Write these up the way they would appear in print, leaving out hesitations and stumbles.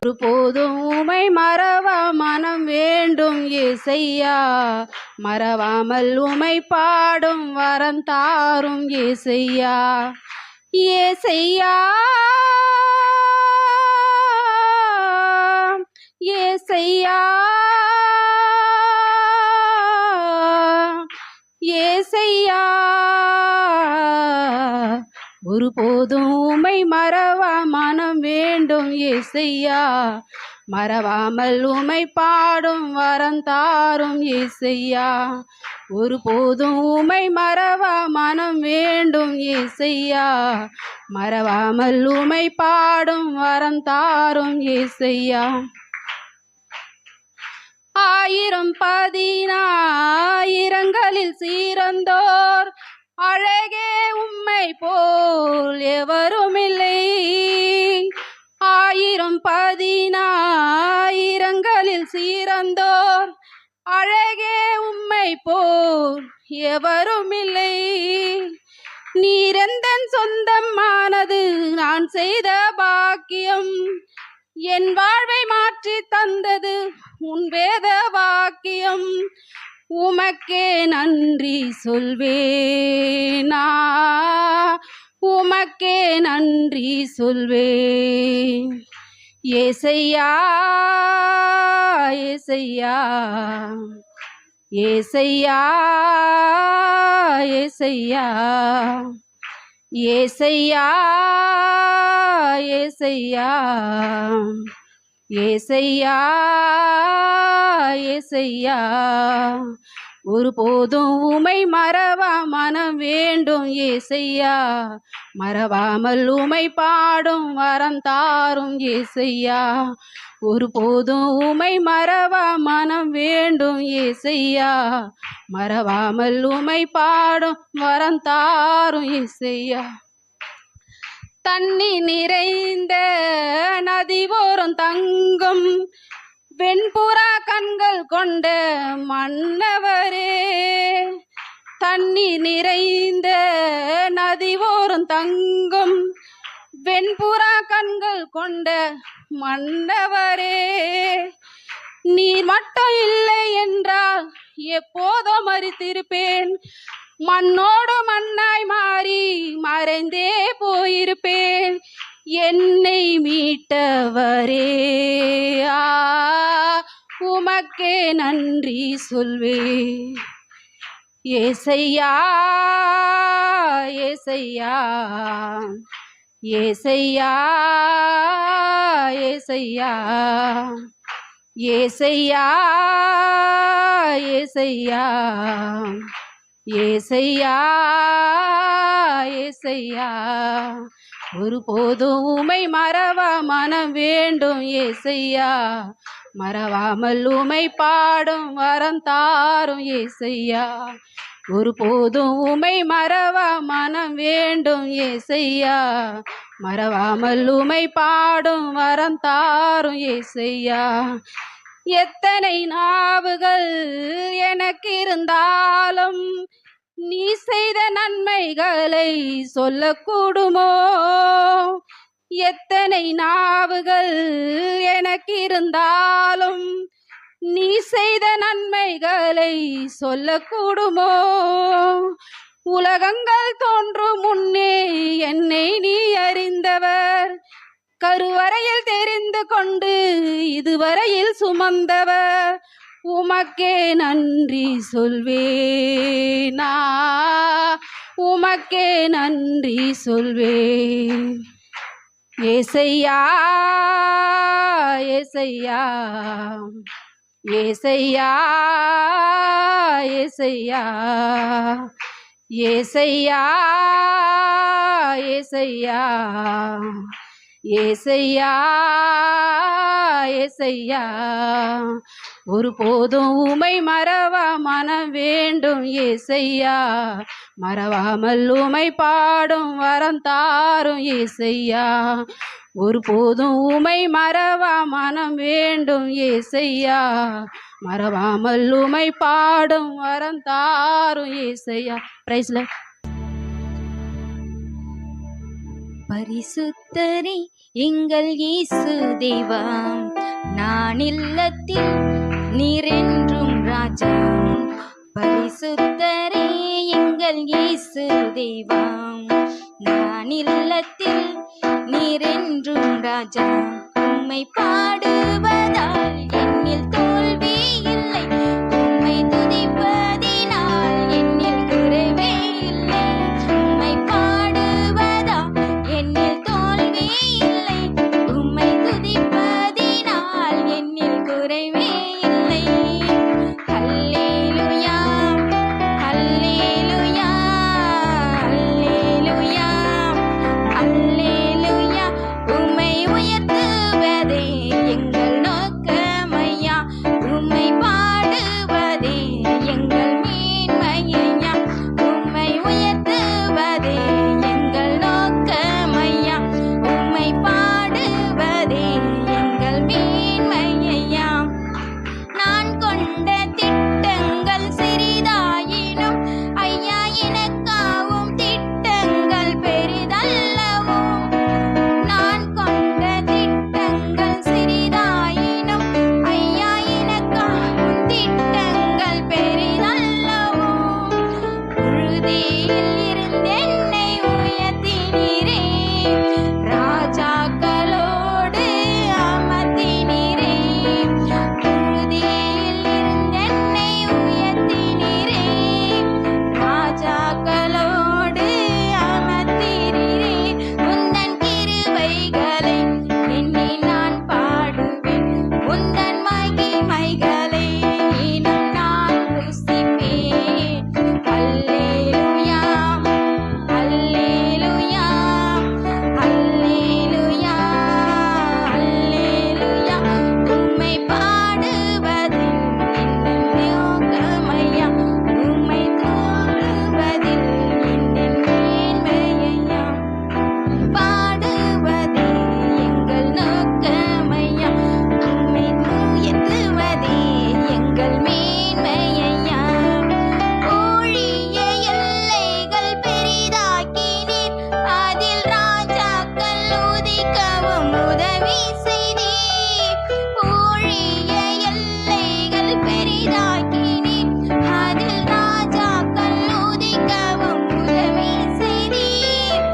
ஒருபோதும் உமை மறவா மனம் வேண்டும் ஏசையா, மறவாமல் உமை பாடும் வரம் தாரும் ஏசையா. ஏசையா ஏசையா ஏசையா, ஒருபோதும் உமை மறவா மனம் வேண்டும் ஏசையா, மறவாமல் உமை பாடும் வரம் தாரும் ஏசையா. ஒருபோதும் உமை மறவா மனம் வேண்டும் ஏசையா, மறவாமல் உமை பாடும் வரம் தாரும் ஏசையா. ஆயிரம் பதினாயிரங்களில் சீரந்தோர் அழகே உம்மை போல் எவருமில்லை. ஆயிரம் பதினாயிரங்களில் சீரந்தோர் அழகே உம்மை போல் எவருமில்லை. நீரெந்தன் சொந்தமானது நான் செய்த பாக்கியம், என் வாழ்வை மாற்றி தந்தது உன் வேத வாக்கியம். உமக்கே நன்றி சொல்வேனா, உமக்கே நன்றி சொல்வேன். ஏசையா ஏசையா ஏசையா ஏசையா ஏசையா ஏசையா ஏசையா ஏசையா, ஒருபோதும் உமை மறவா மனம் வேண்டும் ஏசையா, மறவாமல் உமை பாடும் வரம் தாரும் ஏசையா. ஒருபோதும் உமை மறவா மனம் வேண்டும் ஏசையா, மறவாமல் உமை பாடும் வரம் தாரும் ஏசையா. தண்ணி நிறைந்த நதி ஓரம் தங்கும் வெண்புறா கண்கள் கொண்ட மன்னவரே, தண்ணீர் நிறைந்த நதி ஓரம் தங்கும் வெண்புறா கண்கள் கொண்ட மன்னவரே. நீர் மட்டும் இல்லை என்றால் எப்போதோ மறித்திருப்பேன், மண்ணோடு மண்ணாய் மாறி மறைந்தே போயிருப்பேன். என்னை மீட்டவரே உமக்கே நன்றி சொல்வேன். ஏசையா ஏசையா ஏசையா ஏசையா ஏசையா ஏசையா ஏசையா ஏசையா, ஒருபோதும் உமை மறவா மனம் வேண்டும் ஏசையா, மறவாமல் உமை பாடும் வரம் தாரும் ஏசையா. ஒருபோதும் உமை மறவா மனம் வேண்டும் ஏசையா, மறவாமல் உமை பாடும் வரம் தாரும் ஏசையா. எத்தனை நாவுகள் எனக்கு இருந்தாலும் நீ செய்த நன்மைகளை சொல்லக்கூடுமோ. எத்தனை நாவுகள் எனக்கு இருந்தாலும் நீ செய்த நன்மைகளை சொல்லக்கூடுமோ. உலகங்கள் தோன்றும் முன்னே என்னை நீ அறிந்தவர், கருவறையில் தெரிந்து கொண்டு இதுவரையில் சுமந்தவர். உமக்கே நன்றி சொல்வேனா, உமக்கே நன்றி சொல்வேன். ஏசையா ஏசையா ஏசையா ஏசையா ஏசையா ஏசையா ஏசையா ஏசையா, ஒருபோதும் உமை மறவா மனம் வேண்டும் ஏசையா, மறவாமல் உமை பாடும் வரம் தாரும் ஏசையா. ஒருபோதும் உமை மறவா மனம் வேண்டும் ஏசையா, மறவாமல் உமை பாடும் வரம் தாரும் ஏசையா. பிரைஸ்ல பரிசுத்தரே எங்கள் இயேசு தேவா, நான் இல்லத்தில் நீரென்றும் ராஜா. பரிசுத்தரே எங்கள் இயேசு தேவா, நான் இல்லத்தில் நீரென்றும் ராஜா. உம்மை பாடுவதால் என்னில் தோல்வி இல்லை, உம்மை துதிப்பதினால் என்னில் குறைவே இல்லை. உம்மை பாடுவதால் என்னில் தோல்வி இல்லை, உம்மை துதிப்பதினால் என்னில் குறைவே இல்லை. அல்லேலூயா அல்லேலூயா அல்லேலூயா அல்லேலூயா. உம்மை உயர்த்துவதே எங்கள் நோக்கமையா, உம்மை பாடுவதே எங்கள் மேன்மையா. உம்மை உயர்த்துவதே எங்கள் நோக்கமையா, உம்மை பாடுவதே எங்கள் மேன்மையா. நான் கொண்ட திட்டங்கள் சிறிதாயினும் ஐயா எனக்காவும் திட்டங்கள் பெரிதல்லவோ. நான் கொண்ட திட்டங்கள் சிறிதாயினும் ஐயா எனக்காவும் திட்டங்கள் பெரிதல்லவோ. புழுதியில் இருந்தென்னை உயர்த்தினீரே, ராஜாக்களோடு அமர்த்தினீரே. புழுதியில் இருந்தென்னை உயர்த்தினீரே, ராஜாக்களோடு அமர்த்தினீரே. உந்தன் கிருபைகளை எண்ணி நான் பாடுவேன், உந்தன் மகிமைகளை இனம் நான் ருசிப்பேன். அல்லேலூயா அல்லேலூயா அல்லேலூயா அல்லேலூயா. உம்மை பாடுவதில் என்னின் நோக்கமையா, உம்மை தோன்றுவதில் என்னின் மேன்மையா. பாடுவதே எங்கள் நோக்கமையா, உம்மை உயர்த்துவதே எங்கள் மேன்மையா. ஊழிய எல்லைகள் பெரிதாக்கினீர், அதில் ராஜாக்கள் உதிக்கவும் உதவி செய்தீர். ஊழிய எல்லைகள் பெரிதாக்கினீர், அதில் ராஜாக்கள் உதிக்கவும் உதவி செய்தீர்.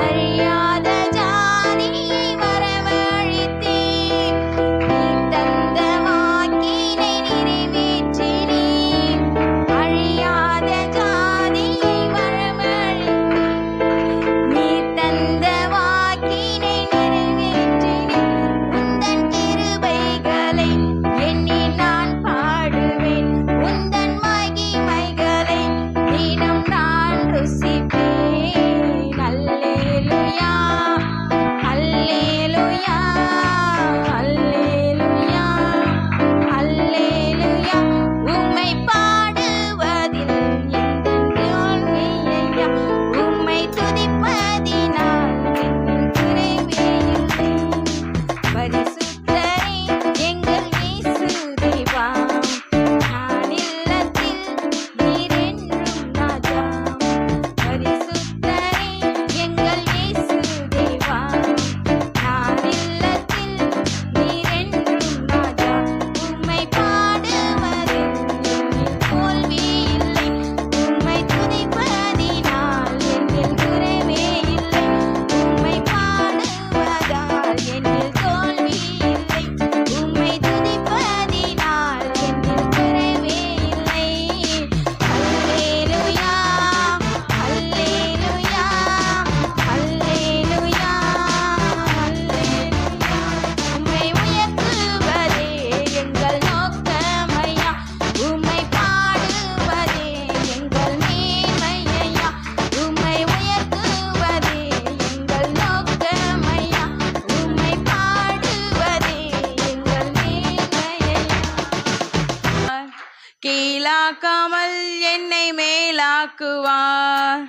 அறியாத ஜாதியை வரவழைத்தீர், நீர் தந்த வாக்கினை நிறைவேற்றினீர். அழியாத ஜாதியை வரவழைத்தீர், நீர் தந்த வாக்கினை நிறைவேற்றினீர். உந்தன் கிருபைகளை எண்ணி நான் பாடுவேன், உந்தன் மகிமைகளை தினம் நான் ருசிப்பேன். அல்லேலூயா அல்லேலூயா அல்லேலூயா அல்லேலூயா. உம்மை பாடுவதில் எந்தன் தோல்வியையா, உம்மை துதிப்பதினால் என்னில் குறைவே இல்லை. பரிசுத்தரே எங்கள் இயேசு தேவா, நான் இல்லத்தில் நீரென்றும் ராஜா. பரிசுத்தரே எங்கள் இயேசு தேவா, நான் இல்லத்தில் நீரென்றும் ராஜா. உம்மை பாடுவதில் என்னில் தோல்வி இல்லை, உம்மை துதிப்பதினால் என்னில் குறைவே இல்லை. உம்மை பாடுவதால் என்னில் தோல்வி இல்லை, உம்மை துதிப்பதினால் என்னில் குறைவே இல்லை. அல்லேலூயா அல்லேலூயா அல்லேலூயா அல்லேலூயா. உம்மை உயர்த்துவதே எங்கள் நோக்கமையா, உம்மை பாடுவதே எங்கள் மேன்மையா. உம்மை உயர்த்துவதே எங்கள் நோக்கமையா, உம்மை பாடுவதே எங்கள் மேன்மையா. கீழாக்காமல் என்னை மேலாக்குவார்.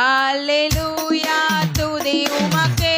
அல்லேலூயா துதி உமக்கே.